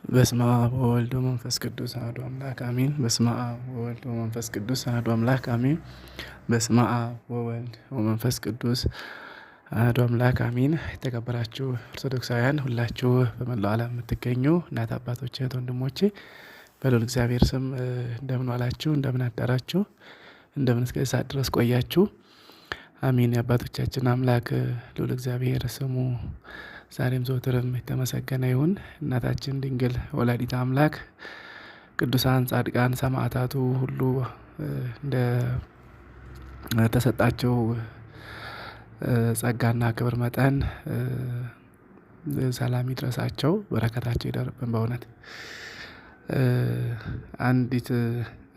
በስመ አብ ወወልድ ወመንፈስ ቅዱስ አሐዱ አምላክ አሜን። በስመ አብ ወወልድ ወመንፈስ ቅዱስ አሐዱ አምላክ አሜን። በስመ አብ ወወልድ ወመንፈስ ቅዱስ አሐዱ አምላክ አሜን። የተከበራችሁ ኦርቶዶክሳውያን ሁላችሁ በመላው ዓለም የምትገኙ እናት አባቶቼ፣ እህት ወንድሞቼ በልዑል እግዚአብሔር ስም እንደምን ዋላችሁ? እንደምን አዳራችሁ? እንደምን እስከ ሰዓት ድረስ ቆያችሁ? አሜን። የአባቶቻችን አምላክ ልዑል እግዚአብሔር ስሙ ዛሬም ዘወትርም የተመሰገነ ይሁን። እናታችን ድንግል ወላዲተ አምላክ ቅዱሳን ጻድቃን ሰማዕታቱ ሁሉ እንደ ተሰጣቸው ጸጋና ክብር መጠን ሰላም ይድረሳቸው፣ በረከታቸው ይደርብን። በእውነት አንዲት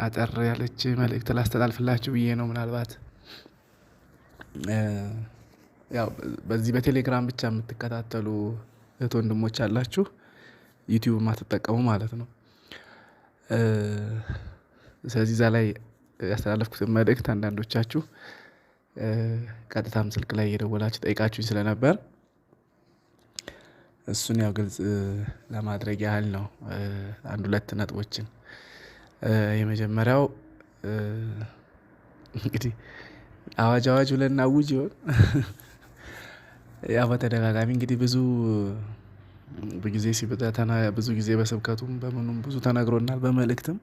አጠር ያለች መልእክት ላስተላልፍላችሁ ብዬ ነው። ምናልባት ያው በዚህ በቴሌግራም ብቻ የምትከታተሉ እህት ወንድሞች አላችሁ፣ ዩቲዩብ የማትጠቀሙ ማለት ነው። ስለዚህ እዛ ላይ ያስተላለፍኩትን መልእክት አንዳንዶቻችሁ ቀጥታም ስልክ ላይ እየደወላችሁ ጠይቃችሁኝ ስለነበር እሱን ያው ግልጽ ለማድረግ ያህል ነው። አንድ ሁለት ነጥቦችን የመጀመሪያው እንግዲህ አዋጅ ብለን እናውጅ ይሆን? ያው በተደጋጋሚ እንግዲህ ብዙ ጊዜ በስብከቱም በምኑም ብዙ ተነግሮናል። በመልእክትም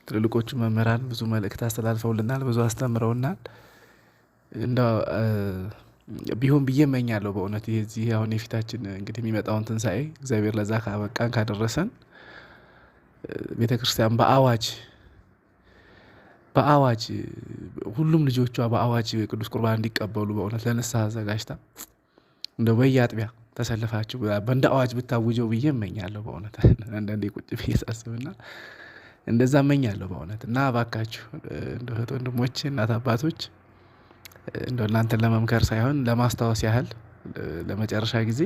ትልልቆቹ መምህራን ብዙ መልእክት አስተላልፈውልናል፣ ብዙ አስተምረውናል። እንደው ቢሆን ብዬ እመኛለሁ በእውነት የዚህ አሁን የፊታችን እንግዲህ የሚመጣውን ትንሣኤ እግዚአብሔር ለዛ ካበቃን ካደረሰን ቤተክርስቲያን በአዋጅ ሁሉም ልጆቿ በአዋጅ ቅዱስ ቁርባን እንዲቀበሉ በእውነት ለንስሐ አዘጋጅታ እንደው በየአጥቢያ ተሰልፋችሁ በእንደ አዋጅ ብታውጀው ብዬ እመኛለሁ በእውነት። አንዳንዴ ቁጭ ብዬ ሳስብና እንደዛ እመኛለሁ በእውነት። እና እባካችሁ እንደው እህት ወንድሞቼ፣ እናት አባቶች እንደው እናንተን ለመምከር ሳይሆን ለማስታወስ ያህል ለመጨረሻ ጊዜ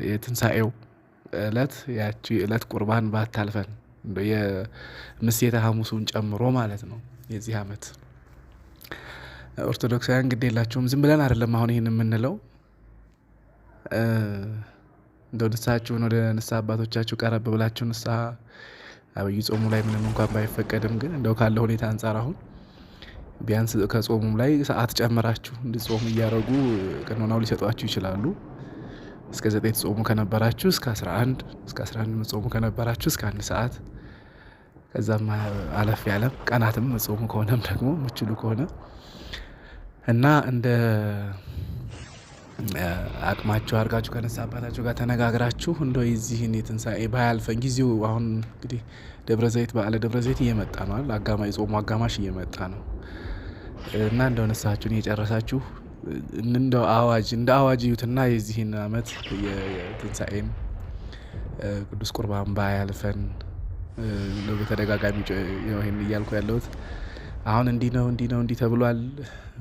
የትንሣኤው ዕለት ያቺ ዕለት ቁርባን ባታልፈን እንደው የምሴተ ሐሙሱን ጨምሮ ማለት ነው። የዚህ ዓመት ኦርቶዶክሳውያን ግድ የላችሁም፣ ዝም ብለን አይደለም አሁን ይህን የምንለው። እንደው ንስሐችሁን ወደ ንስሐ አባቶቻችሁ ቀረብ ብላችሁ ንስሐ አብይ ጾሙ ላይ ምንም እንኳን ባይፈቀድም ግን እንደው ካለ ሁኔታ አንጻር አሁን ቢያንስ ከጾሙም ላይ ሰዓት ጨምራችሁ እንድትጾሙ እያደረጉ ቀኖናው ሊሰጧችሁ ይችላሉ። እስከ 9 ጾሙ ከነበራችሁ እስከ 11 ጾሙ ከነበራችሁ እስከ 1 ሰዓት፣ ከዛም አለፍ ያለም ቀናትም ጾሙ ከሆነም ደግሞ የምችሉ ከሆነ እና እንደ አቅማችሁ አድርጋችሁ ከንስሐ አባታችሁ ጋር ተነጋግራችሁ እንደው የዚህን የትንሣኤ ባያልፈን ጊዜው አሁን እንግዲህ በዓለ ደብረ ዘይት እየመጣ ነው። የጾሙ አጋማሽ እየመጣ ነው እና እንደው ንስሐችሁን እየጨረሳችሁ እንደ አዋጅ እዩትና የዚህን ዓመት የትንሣኤን ቅዱስ ቁርባን ባያልፈን በተደጋጋሚ ይሄን እያልኩ ያለሁት አሁን እንዲህ ተብሏል፣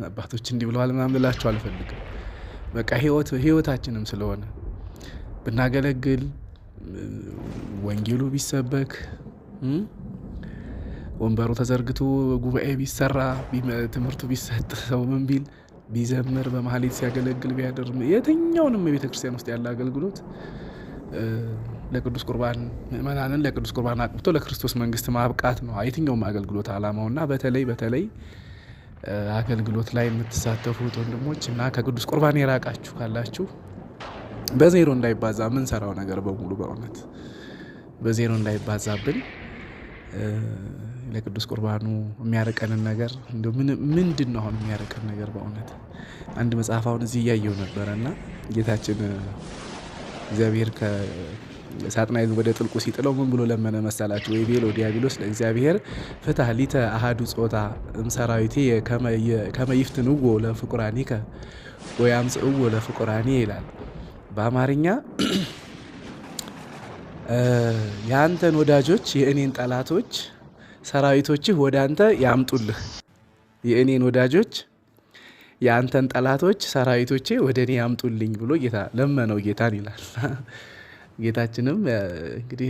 አባቶች እንዲህ ብለዋል ምናምን ልላችሁ አልፈልግም። በቃ ህይወታችንም ስለሆነ ብናገለግል፣ ወንጌሉ ቢሰበክ፣ ወንበሩ ተዘርግቶ ጉባኤ ቢሰራ፣ ትምህርቱ ቢሰጥ፣ ሰው ምን ቢል ቢዘምር፣ በማህሌት ሲያገለግል ቢያደር፣ የትኛውንም የቤተ ክርስቲያን ውስጥ ያለ አገልግሎት ለቅዱስ ቁርባን ምእመናንን ለቅዱስ ቁርባን አቅብቶ ለክርስቶስ መንግስት ማብቃት ነው የትኛውም አገልግሎት ዓላማውና በተለይ አገልግሎት ላይ የምትሳተፉት ወንድሞች እና ከቅዱስ ቁርባን የራቃችሁ ካላችሁ በዜሮ እንዳይባዛ የምንሰራው ነገር በሙሉ በእውነት በዜሮ እንዳይባዛብን ለቅዱስ ቁርባኑ የሚያርቀንን ነገር እንደው ምንድን ነው አሁን የሚያርቀን ነገር? በእውነት አንድ መጽሐፍ አሁን እዚህ እያየሁ ነበረና ጌታችን እግዚአብሔር ከሳጥናኤል ወደ ጥልቁ ሲጥለው ምን ብሎ ለመነ መሰላችሁ? ወይ ቤሎ ዲያብሎስ ለእግዚአብሔር ፍትሐ ሊተ አሃዱ ጾታ እምሰራዊቴ ከመ ይፍትንዎ ለፍቁራኒከ ወያምጽእዎ ለፍቁራኒ ይላል። በአማርኛ የአንተን ወዳጆች የእኔን ጠላቶች ሰራዊቶችህ ወደ አንተ ያምጡልህ። የእኔን ወዳጆች የአንተን ጠላቶች ሰራዊቶቼ ወደ እኔ ያምጡልኝ ብሎ ጌታ ለመነው ጌታን ይላል። ጌታችንም እንግዲህ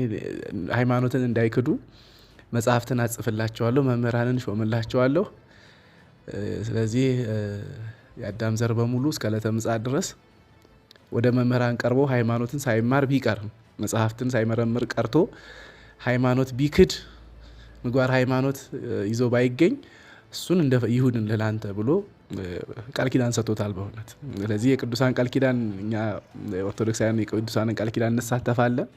ሃይማኖትን እንዳይክዱ መጽሐፍትን አጽፍላቸዋለሁ፣ መምህራንን ሾምላቸዋለሁ። ስለዚህ የአዳም ዘር በሙሉ እስከ ዕለተ ምጽአት ድረስ ወደ መምህራን ቀርቦ ሃይማኖትን ሳይማር ቢቀር መጽሐፍትን ሳይመረምር ቀርቶ ሃይማኖት ቢክድ ምግባር ሃይማኖት ይዞ ባይገኝ እሱን እንደ ይሁን ለላንተ ብሎ ቃል ኪዳን ሰጥቶታል በእውነት። ስለዚህ የቅዱሳን ቃል ኪዳን እኛ ኦርቶዶክሳውያን የቅዱሳንን ቃል ኪዳን እንሳተፋለን።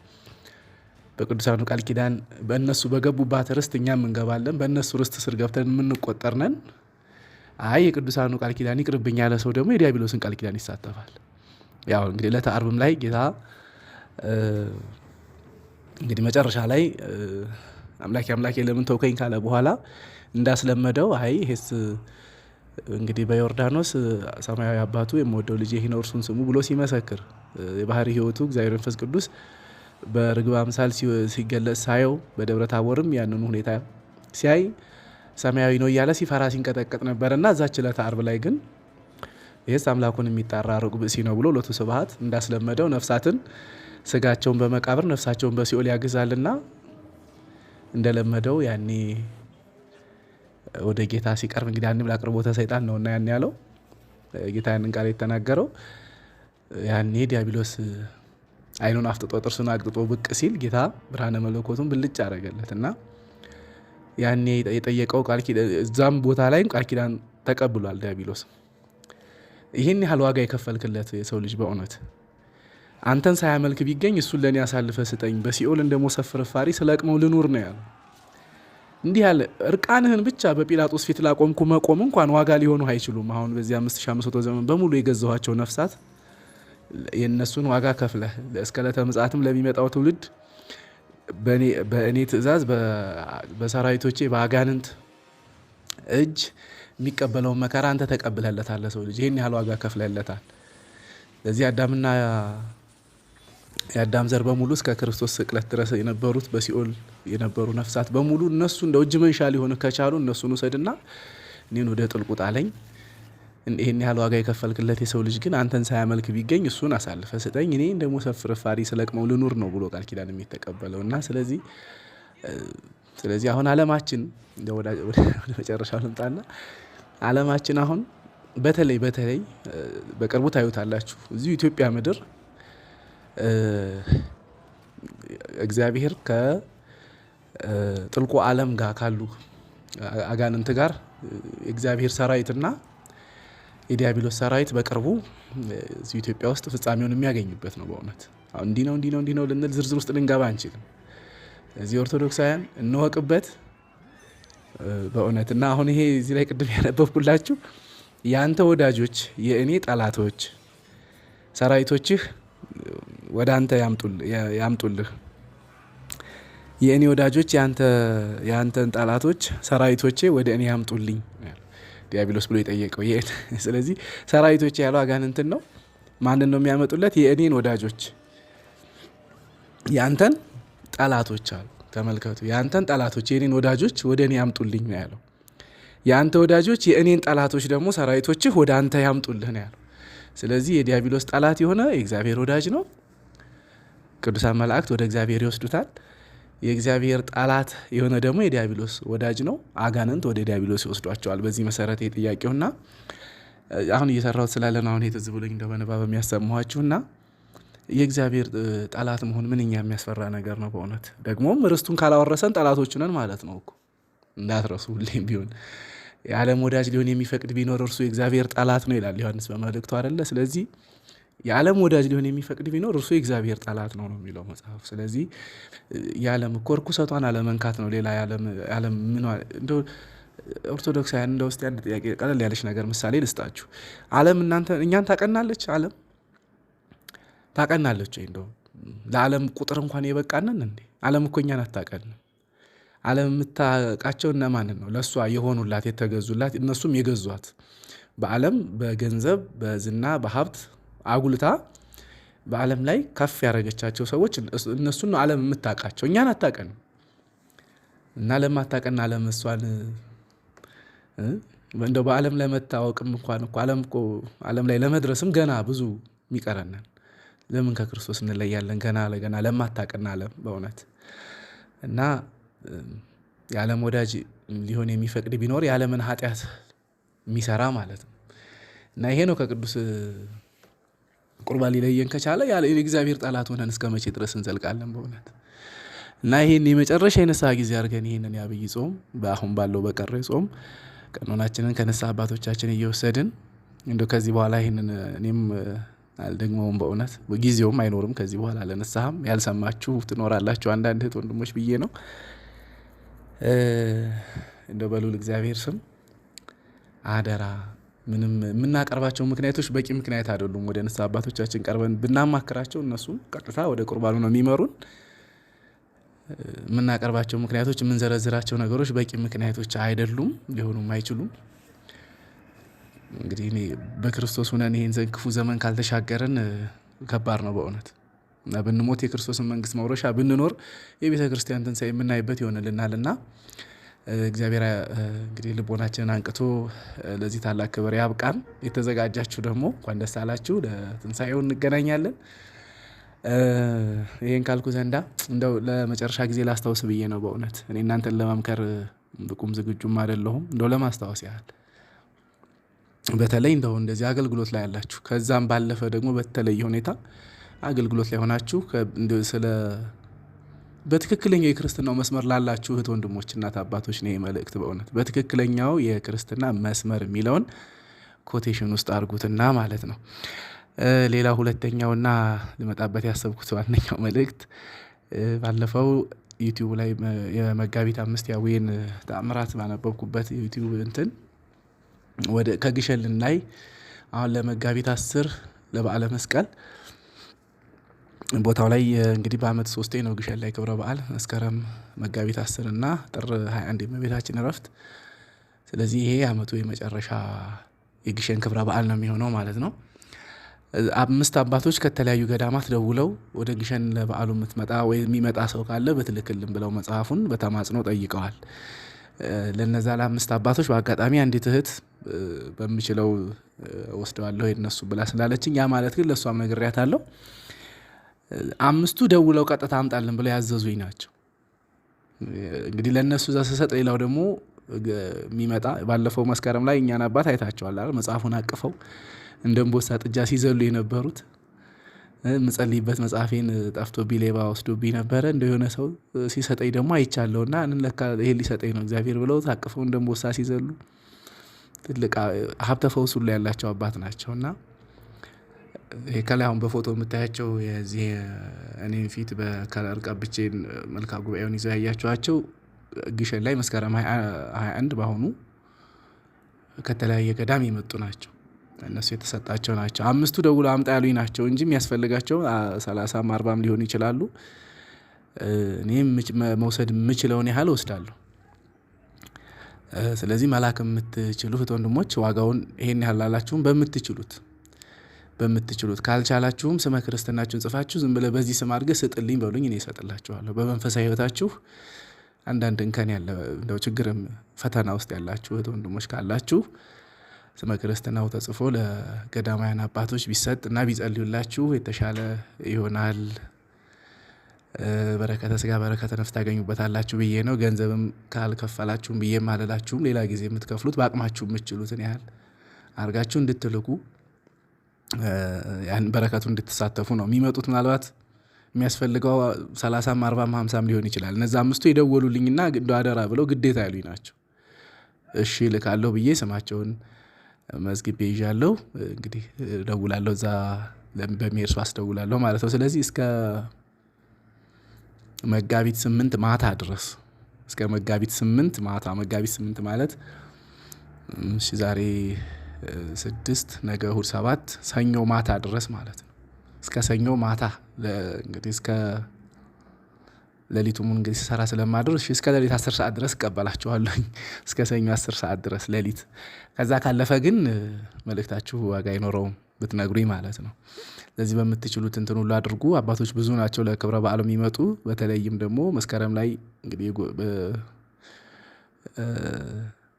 በቅዱሳኑ ቃል ኪዳን በእነሱ በገቡባት ርስት እኛም እንገባለን። በእነሱ ርስት ስር ገብተን የምንቆጠር ነን። አይ የቅዱሳኑ ቃል ኪዳን ይቅርብኝ ያለ ሰው ደግሞ የዲያብሎስን ቃል ኪዳን ይሳተፋል። ያው እንግዲህ ዕለተ ዓርብም ላይ ጌታ እንግዲህ መጨረሻ ላይ አምላኬ ለምን ተውከኝ ካለ በኋላ እንዳስለመደው አይ ይሄስ እንግዲህ በዮርዳኖስ ሰማያዊ አባቱ የምወደው ልጄ ይህ ነው እርሱን ስሙ ብሎ ሲመሰክር የባህሪ ሕይወቱ እግዚአብሔር መንፈስ ቅዱስ በርግብ አምሳል ሲገለጽ ሳየው በደብረ ታቦርም ያንኑ ሁኔታ ሲያይ ሰማያዊ ነው እያለ ሲፈራ ሲንቀጠቀጥ ነበርና እዛች ዕለተ ዓርብ ላይ ግን ይህስ አምላኩን የሚጣራ ርቁ ብእሲ ነው ብሎ ሎቱ ስብሐት እንዳስለመደው ነፍሳትን ስጋቸውን በመቃብር ነፍሳቸውን በሲኦል ያግዛልና እንደለመደው ያኔ ወደ ጌታ ሲቀርብ እንግዲህ አንብላ አቅርቦተ ሰይጣን ነውና ያን ያለው ጌታ ያንን ቃል የተናገረው ያኔ ዲያብሎስ አይኑን አፍጥጦ ጥርሱን አግጥጦ ብቅ ሲል ጌታ ብርሃነ መለኮቱን ብልጭ አደረገለትና ያኔ የጠየቀው ቃል ኪዳን እዛም ቦታ ላይ ቃል ኪዳን ተቀብሏል ዲያብሎስ። ይህን ያህል ዋጋ የከፈልክለት የሰው ልጅ በእውነት አንተን ሳያመልክ ቢገኝ እሱን ለእኔ አሳልፈ ስጠኝ፣ በሲኦል እንደሞሰፍ ፍርፋሪ ስለቅመው ልኑር ነው ያለው። እንዲህ ያለ እርቃንህን ብቻ በጲላጦስ ፊት ላቆምኩ መቆም እንኳን ዋጋ ሊሆኑ አይችሉም። አሁን በዚህ 5500 ዘመን በሙሉ የገዛኋቸው ነፍሳት የእነሱን ዋጋ ከፍለህ እስከ ዕለተ ምጽአትም ለሚመጣው ትውልድ በእኔ ትእዛዝ በሰራዊቶቼ በአጋንንት እጅ የሚቀበለውን መከራ አንተ ተቀብለለታል። ለሰው ልጅ ይህን ያህል ዋጋ ከፍለለታል። ለዚህ አዳምና የአዳም ዘር በሙሉ እስከ ክርስቶስ ስቅለት ድረስ የነበሩት በሲኦል የነበሩ ነፍሳት በሙሉ እነሱ እንደው እጅ መንሻ ሊሆን ከቻሉ እነሱን ውሰድና እኔን ወደ ጥልቁ ጣለኝ። ይህን ያህል ዋጋ የከፈልክለት የሰው ልጅ ግን አንተን ሳያመልክ ቢገኝ እሱን አሳልፈ ስጠኝ፣ እኔ እንደሞሰፍ ፍርፋሪ ስለቅመው ልኑር ነው ብሎ ቃል ኪዳን የሚተቀበለው እና ስለዚህ አሁን ዓለማችን ወደ መጨረሻው ልምጣና ዓለማችን አሁን በተለይ በቅርቡ ታዩታላችሁ እዚሁ ኢትዮጵያ ምድር እግዚአብሔር ከጥልቁ ዓለም ጋር ካሉ አጋንንት ጋር የእግዚአብሔር ሰራዊትና የዲያብሎስ ሰራዊት በቅርቡ እዚሁ ኢትዮጵያ ውስጥ ፍጻሜውን የሚያገኝበት ነው። በእውነት አሁን እንዲህ ነው ልንል ዝርዝር ውስጥ ልንገባ አንችልም። እዚህ ኦርቶዶክሳውያን እንወቅበት በእውነት እና አሁን ይሄ እዚህ ላይ ቅድም ያነበብኩላችሁ የአንተ ወዳጆች የእኔ ጠላቶች ሰራዊቶችህ ወደ አንተ ያምጡልህ፣ የእኔ ወዳጆች የአንተን ጠላቶች ሰራዊቶቼ ወደ እኔ ያምጡልኝ ዲያብሎስ ብሎ የጠየቀው። ስለዚህ ሰራዊቶቼ ያለው አጋንንትን ነው። ማንን ነው የሚያመጡለት? የእኔን ወዳጆች የአንተን ጠላቶች አሉ። ተመልከቱ፣ የአንተን ጠላቶች የእኔን ወዳጆች ወደ እኔ ያምጡልኝ ነው ያለው። የአንተ ወዳጆች የእኔን ጠላቶች ደግሞ ሰራዊቶችህ ወደ አንተ ያምጡልህ ነው ያለው። ስለዚህ የዲያብሎስ ጠላት የሆነ የእግዚአብሔር ወዳጅ ነው። ቅዱሳን መላእክት ወደ እግዚአብሔር ይወስዱታል። የእግዚአብሔር ጠላት የሆነ ደግሞ የዲያብሎስ ወዳጅ ነው። አጋንንት ወደ ዲያብሎስ ይወስዷቸዋል። በዚህ መሰረት የጥያቄውና አሁን እየሰራሁት ስላለን አሁን ትዝ ብሎኝ እንደው በንባብ የሚያሰማኋችሁና የእግዚአብሔር ጠላት መሆን ምንኛ የሚያስፈራ ነገር ነው በእውነት። ደግሞም ርስቱን ካላወረሰን ጠላቶቹ ነን ማለት ነው እኮ እንዳትረሱ። ሁሌም ቢሆን የዓለም ወዳጅ ሊሆን የሚፈቅድ ቢኖር እርሱ የእግዚአብሔር ጠላት ነው ይላል ዮሐንስ በመልእክቱ አይደለ? ስለዚህ የዓለም ወዳጅ ሊሆን የሚፈቅድ ቢኖር እርሱ የእግዚአብሔር ጠላት ነው የሚለው መጽሐፍ። ስለዚህ የዓለም እኮ ርኩሰቷን አለመንካት ነው። ሌላ የዓለም ምን እንደው ኦርቶዶክሳውያን እንደ ውስጥ አንድ ጥያቄ ቀለል ያለች ነገር ምሳሌ ልስጣችሁ። ዓለም እኛን ታቀናለች? ዓለም ታቀናለች ወይ? እንደው ለዓለም ቁጥር እንኳን የበቃነን እንዴ? ዓለም እኮ እኛን አታቀንም። ዓለም የምታውቃቸው እነማንን ነው? ለእሷ የሆኑላት የተገዙላት፣ እነሱም የገዟት በዓለም በገንዘብ በዝና በሀብት አጉልታ በዓለም ላይ ከፍ ያደረገቻቸው ሰዎች እነሱን ነው ዓለም የምታውቃቸው። እኛን አታቀንም። እና ለማታቀን ዓለም እሷን እንደው በዓለም ለመታወቅም እንኳን እኮ ዓለም ላይ ለመድረስም ገና ብዙ የሚቀረናል። ለምን ከክርስቶስ እንለያለን? ገና ለማታቀን ዓለም በእውነት እና የዓለም ወዳጅ ሊሆን የሚፈቅድ ቢኖር የዓለምን ኃጢአት የሚሰራ ማለት ነው። እና ይሄ ነው ከቅዱስ ቁርባን ሊለየን ከቻለ ያለ የእግዚአብሔር ጠላት ሆነን እስከ መቼ ድረስ እንዘልቃለን በእውነት? እና ይሄን የመጨረሻ የንስሐ ጊዜ አድርገን ይሄንን የአብይ ጾም በአሁን ባለው በቀረ ጾም ቀኖናችንን ከንስሐ አባቶቻችን እየወሰድን እንደው ከዚህ በኋላ ይሄንን እኔም አልደግመውም በእውነት ጊዜውም አይኖርም ከዚህ በኋላ ለንስሐም ያልሰማችሁ ትኖራላችሁ አንዳንድ እህት ወንድሞች ብዬ ነው። እንደው በልዑል እግዚአብሔር ስም አደራ ምንም የምናቀርባቸው ምክንያቶች በቂ ምክንያት አይደሉም። ወደ ንስሐ አባቶቻችን ቀርበን ብናማክራቸው እነሱ ቀጥታ ወደ ቁርባኑ ነው የሚመሩን። የምናቀርባቸው ምክንያቶች የምንዘረዝራቸው ነገሮች በቂ ምክንያቶች አይደሉም፣ ሊሆኑም አይችሉም። እንግዲህ እኔ በክርስቶስ ሆነን ይህን ክፉ ዘመን ካልተሻገረን ከባድ ነው በእውነት እና ብንሞት የክርስቶስን መንግስት መውረሻ ብንኖር የቤተ ክርስቲያን ትንሣኤ የምናይበት ይሆንልናልና እግዚአብሔር እንግዲህ ልቦናችንን አንቅቶ ለዚህ ታላቅ ክብር ያብቃን። የተዘጋጃችሁ ደግሞ እንኳን ደስ አላችሁ፣ ለትንሣኤው እንገናኛለን። ይሄን ካልኩ ዘንዳ እንደው ለመጨረሻ ጊዜ ላስታውስ ብዬ ነው በእውነት እኔ እናንተን ለመምከር ብቁም ዝግጁም አይደለሁም። እንደው ለማስታወስ ያህል በተለይ እንደው እንደዚህ አገልግሎት ላይ ያላችሁ ከዛም ባለፈ ደግሞ በተለየ ሁኔታ አገልግሎት ላይ ሆናችሁ ስለ በትክክለኛው የክርስትናው መስመር ላላችሁ እህት ወንድሞች፣ እናት አባቶች ነው መልእክት በእውነት በትክክለኛው የክርስትና መስመር የሚለውን ኮቴሽን ውስጥ አድርጉትና ማለት ነው። ሌላ ሁለተኛውና ልመጣበት ያሰብኩት ዋነኛው መልእክት ባለፈው ዩቲዩብ ላይ የመጋቢት 5 ያዌን ተአምራት ባነበብኩበት ዩቲዩብ እንትን ወደ ከግሸን ላይ አሁን ለመጋቢት 10 ለበዓለ መስቀል ቦታው ላይ እንግዲህ በአመት 3 ነው ግሸን ላይ ክብረ በዓል መስከረም መጋቢት 10 እና ጥር 21 የእመቤታችን ዕረፍት። ስለዚህ ይሄ አመቱ የመጨረሻ የግሸን ክብረ በዓል ነው የሚሆነው ማለት ነው። 5 አባቶች ከተለያዩ ገዳማት ደውለው ወደ ግሸን ለበዓሉ የምትመጣ ወይ የሚመጣ ሰው ካለ በትልክልን ብለው መጽሐፉን በተማጽኖ ጠይቀዋል። ለነዛ ለ5 አባቶች በአጋጣሚ አንዲት እህት በምችለው ወስደዋለሁ የነሱ ብላ ስላለችኝ ያ ማለት ግን ለእሷም ነግሬያታለሁ። 5ቱ ደውለው ቀጥታ አምጣልን ብለው ያዘዙኝ ናቸው። እንግዲህ ለእነሱ እዛ ስሰጥ ሌላው ደግሞ የሚመጣ ባለፈው መስከረም ላይ እኛን አባት አይታቸዋል አይደል? መጽሐፉን አቅፈው እንደ እምቦሳ ጥጃ ሲዘሉ የነበሩት ምጸልይበት መጽሐፌን ጠፍቶብኝ ሌባ ወስዶብኝ ነበረ። እንደሆነ ሰው ሲሰጠኝ ደግሞ አይቻለሁና ለካ ይሄ ሊሰጠኝ ነው እግዚአብሔር ብለው ታቅፈው እንደ እምቦሳ ሲዘሉ ትልቅ ሀብተ ፈውስ ሁሉ ያላቸው አባት ናቸውና ይሄ ከላይ አሁን በፎቶ የምታያቸው የዚህ እኔን ፊት በከለር ቀብቼ መልካ ጉባኤውን ይዘው ያያቸዋቸው ግሸን ላይ መስከረም 21 በአሁኑ ከተለያየ ገዳም የመጡ ናቸው። እነሱ የተሰጣቸው ናቸው። 5ቱ ደውለው አምጣ ያሉኝ ናቸው እንጂ የሚያስፈልጋቸው 30 40 ሊሆኑ ይችላሉ። እኔም መውሰድ የምችለውን ያህል ወስዳለሁ። ስለዚህ መላክ የምትችሉ እህት ወንድሞች ዋጋውን ይሄን ያህል ላላችሁም በምትችሉት ካልቻላችሁም ስመ ክርስትናችሁን ጽፋችሁ ዝም ብለህ በዚህ ስም አድርገህ ስጥልኝ በሉኝ፣ እኔ እሰጥላችኋለሁ። በመንፈሳዊ ህይወታችሁ አንዳንድ እንከን ያለ እንደው ችግርም ፈተና ውስጥ ያላችሁ እህት ወንድሞች ካላችሁ ስመ ክርስትናው ተጽፎ ለገዳማውያን አባቶች ቢሰጥ እና ቢጸልዩላችሁ የተሻለ ይሆናል። በረከተ ስጋ በረከተ ነፍስ ታገኙበታላችሁ ብዬ ነው። ገንዘብም ካልከፈላችሁም ብዬ ማለላችሁም ሌላ ጊዜ የምትከፍሉት በአቅማችሁ የምትችሉትን ያህል አድርጋችሁ እንድትልኩ ያን በረከቱ እንድትሳተፉ ነው። የሚመጡት ምናልባት የሚያስፈልገው 30 40 50 ሊሆን ይችላል። እነዛ 5ቱ የደወሉልኝና አደራ ብለው ግዴታ ያሉኝ ናቸው። እሺ ልካለሁ ብዬ ስማቸውን መዝግቤ ይዣለሁ። እንግዲህ ደውላለሁ፣ እዛ በሚሄድ ሰው አስደውላለሁ ማለት ነው። ስለዚህ እስከ መጋቢት 8 ማታ ድረስ እስከ መጋቢት 8 ማታ መጋቢት 8 ማለት ዛሬ 6 ነገ እሑድ 7 ሰኞ ማታ ድረስ ማለት ነው። እስከ ሰኞ ማታ እንግዲህ እስከ ሌሊቱን እንግዲህ ሰራ ስለማድር እስከ ሌሊት 10 ሰዓት ድረስ እቀበላችኋለሁ። እስከ ሰኞ 10 ሰዓት ድረስ ሌሊት። ከዛ ካለፈ ግን መልእክታችሁ ዋጋ አይኖረውም ብትነግሩኝ ማለት ነው። ስለዚህ በምትችሉት እንትን ሁሉ አድርጉ። አባቶች ብዙ ናቸው ለክብረ በዓል የሚመጡ። በተለይም ደግሞ መስከረም ላይ እንግዲህ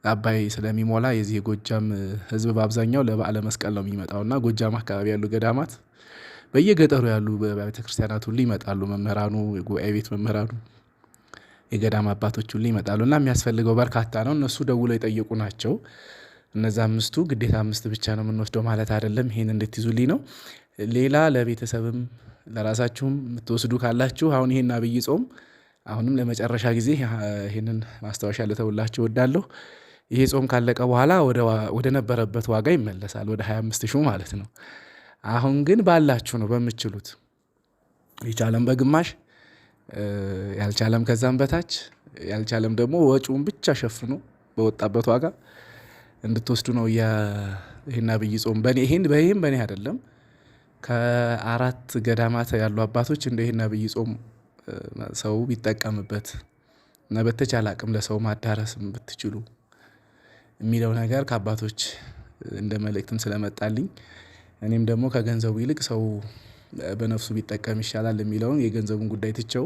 አባይ ስለሚሞላ የዚህ የጎጃም ሕዝብ በአብዛኛው ለበዓለ መስቀል ነው የሚመጣውና ጎጃም አካባቢ ያሉ ገዳማት በየገጠሩ ያሉ በቤተ ክርስቲያናት ሁሉ ይመጣሉ። መምህራኑ፣ የጉባኤ ቤት መምህራኑ፣ የገዳም አባቶች ሁሉ ይመጣሉና የሚያስፈልገው በርካታ ነው። እነሱ ደውለው የጠየቁ ናቸው። እነዛ 5ቱ ግዴታ 5 ብቻ ነው የምንወስደው ማለት አይደለም። ይሄን እንድትይዙልኝ ነው። ሌላ ለቤተሰብም ለራሳችሁም የምትወስዱ ካላችሁ አሁን ይሄን አብይ ጾም አሁንም ለመጨረሻ ጊዜ ይሄንን ማስታወሻ ልተውላችሁ እወዳለሁ። ይሄ ጾም ካለቀ በኋላ ወደ ነበረበት ዋጋ ይመለሳል፣ ወደ 25,000 ማለት ነው። አሁን ግን ባላችሁ ነው በምችሉት፣ የቻለም በግማሽ ያልቻለም ከዛም በታች ያልቻለም ደግሞ ወጪውን ብቻ ሸፍኖ በወጣበት ዋጋ እንድትወስዱ ነው ይሄን አብይ ጾም። ይሄን በእኔ አይደለም ከ4 ገዳማት ያሉ አባቶች እንደ ይሄን አብይ ጾም ሰው ቢጠቀምበት እና በተቻለ አቅም ለሰው ማዳረስም ብትችሉ የሚለው ነገር ከአባቶች እንደ መልእክትም ስለመጣልኝ እኔም ደግሞ ከገንዘቡ ይልቅ ሰው በነፍሱ ቢጠቀም ይሻላል የሚለውን የገንዘቡን ጉዳይ ትቼው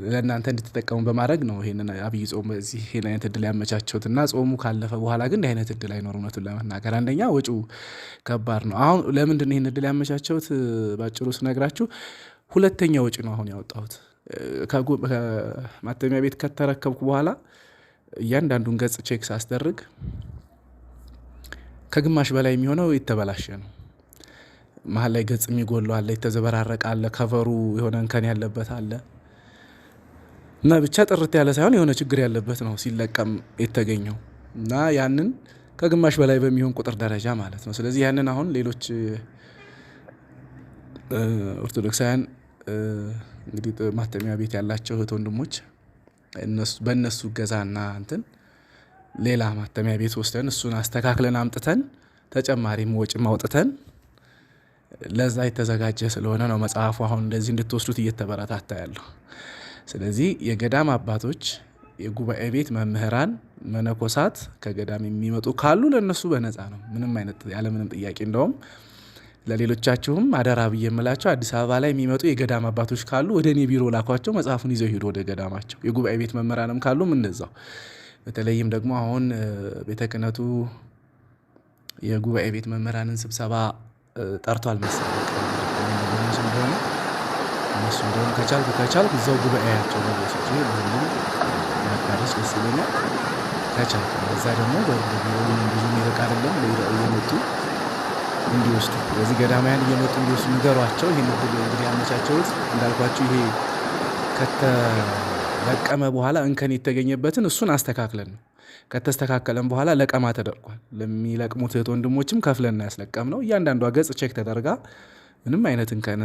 ለእናንተ እንድትጠቀሙ በማድረግ ነው ይሄንን አብይ ጾም በዚህ ይሄን አይነት እድል ያመቻቸውት እና ጾሙ ካለፈ በኋላ ግን እንዲህ አይነት እድል አይኖርም። እውነቱን ለመናገር አንደኛ ወጪው ከባድ ነው። አሁን ለምንድን ነው ይሄን እድል ያመቻቸውት ባጭሩ ስነግራችሁ፣ ሁለተኛ ወጪ ነው አሁን ያወጣሁት። ከማተሚያ ቤት ከተረከብኩ በኋላ እያንዳንዱን ገጽ ቼክ ሳስደርግ ከግማሽ በላይ የሚሆነው የተበላሸ ነው። መሀል ላይ ገጽ የሚጎለው አለ፣ የተዘበራረቀ አለ፣ ከቨሩ የሆነ እንከን ያለበት አለ እና ብቻ ጥርት ያለ ሳይሆን የሆነ ችግር ያለበት ነው ሲለቀም የተገኘው እና ያንን ከግማሽ በላይ በሚሆን ቁጥር ደረጃ ማለት ነው። ስለዚህ ያንን አሁን ሌሎች ኦርቶዶክሳውያን እንግዲህ ማተሚያ ቤት ያላቸው እህት ወንድሞች በእነሱ ገዛና እንትን ሌላ ማተሚያ ቤት ወስደን እሱን አስተካክለን አምጥተን ተጨማሪም ወጪ ማውጥተን ለዛ የተዘጋጀ ስለሆነ ነው መጽሐፉ አሁን እንደዚህ እንድትወስዱት እየተበረታታ ያለው። ስለዚህ የገዳም አባቶች፣ የጉባኤ ቤት መምህራን፣ መነኮሳት ከገዳም የሚመጡ ካሉ ለነሱ በነፃ ነው፣ ምንም አይነት ያለምንም ጥያቄ። እንደውም ለሌሎቻችሁም አደራ ብዬ የምላቸው አዲስ አበባ ላይ የሚመጡ የገዳም አባቶች ካሉ ወደ እኔ ቢሮ ላኳቸው፣ መጽሐፉን ይዘው ሄዱ ወደ ገዳማቸው። የጉባኤ ቤት መምህራንም ካሉም እንደዛው። በተለይም ደግሞ አሁን ቤተ ክህነቱ የጉባኤ ቤት መምህራንን ስብሰባ ጠርቷል መሰለኝ እንደሆነ እነሱ እንደሆነ ከቻልኩ እዛው ጉባኤያቸው ነው ወስጄ ለሁሉም ማዳረስ ደስ ይለኛል። ከቻልኩ እዛ ደግሞ በቢሮውን ብዙ የሚርቅ አይደለም እየመጡ እንዲወስዱ፣ ስለዚህ ገዳማውያን እየመጡ እንዲወስዱ ንገሯቸው። ይሄን እድል እንግዲህ ያመቻቸውት እንዳልኳችሁ ይሄ ከተለቀመ በኋላ እንከን የተገኘበትን እሱን አስተካክለን ነው። ከተስተካከለን በኋላ ለቀማ ተደርጓል። ለሚለቅሙት እህት ወንድሞችም ከፍለን ያስለቀም ነው። እያንዳንዷ ገጽ ቼክ ተደርጋ ምንም አይነት እንከን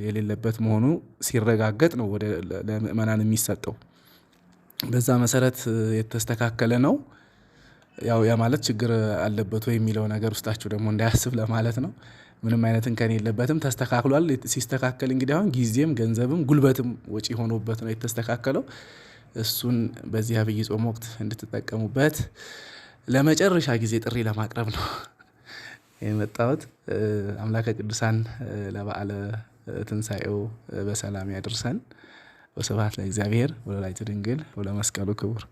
የሌለበት መሆኑ ሲረጋገጥ ነው ወደ ለምእመናን የሚሰጠው። በዛ መሰረት የተስተካከለ ነው። ያው ያ ማለት ችግር አለበት ወይ የሚለው ነገር ውስጣችሁ ደግሞ እንዳያስብ ለማለት ነው። ምንም አይነት እንከን የለበትም፣ ተስተካክሏል። ሲስተካከል እንግዲህ አሁን ጊዜም ገንዘብም ጉልበትም ወጪ ሆኖበት ነው የተስተካከለው። እሱን በዚህ አብይ ጾም ወቅት እንድትጠቀሙበት ለመጨረሻ ጊዜ ጥሪ ለማቅረብ ነው የመጣሁት። አምላከ ቅዱሳን ለበዓለ ትንሣኤው በሰላም ያድርሰን። ወስብሐት ለእግዚአብሔር ወለወላዲቱ ድንግል ወለመስቀሉ ክቡር።